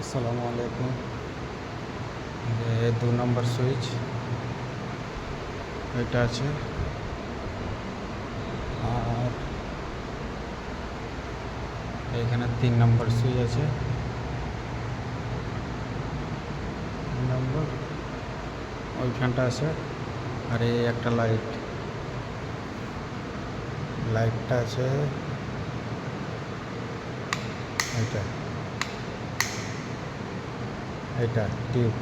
আসসালামু আলাইকুম। দু নম্বর সুইচ এটা আছে, আর এখানে 3 নম্বর সুইচ আছে। 3 নম্বর ওইখানটা আছে। আর এই একটা লাইটটা আছে এটা, এটা টিউব।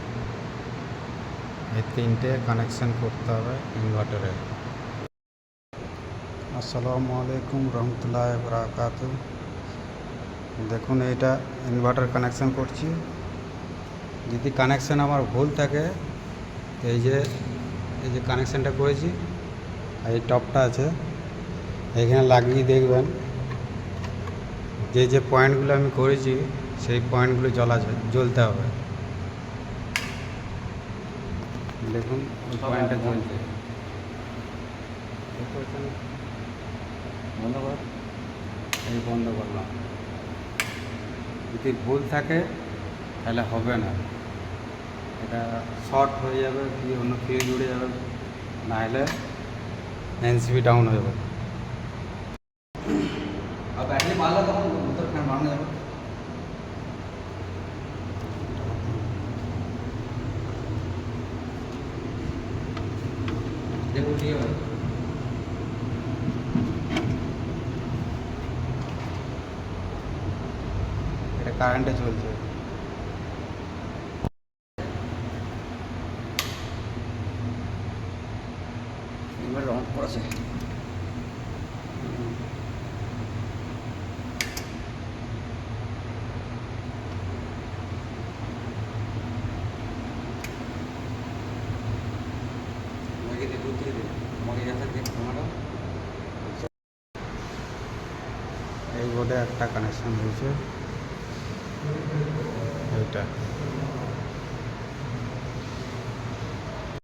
এই 3টে কানেকশান করতে হবে ইনভার্টারে। আসসালামু আলাইকুম রহমতুল্লাহ বারাকাতু। দেখুন, এইটা ইনভার্টার কানেকশান করছি। যদি কানেকশান আমার ভুল থাকে, এই যে কানেকশানটা করেছি, আর এই টপটা আছে, এইখানে লাগিয়ে দেখবেন যে পয়েন্টগুলো আমি করেছি সেই পয়েন্টগুলো জ্বলতে হবে। দেখুন ওই পয়েন্টটা জ্বলছে। বন্ধ কর, এই বন্ধ করলাম। যদি ভুল থাকে তাহলে হবে না, এটা শর্ট হয়ে যাবে, কি অন্য ফিউজ উড়ে যাবে, না হলে এনসিবি ডাউন হয়ে যাবে। আর ব্যাটারি মারলে তখন ভিতর ফ্যান বানানো যাবে। দেখুন ঠিক আছে, এটা কারেন্টে চলছে। এবার রং করেছে। এই বোর্ডে একটা কানেকশন হয়েছে, এইটা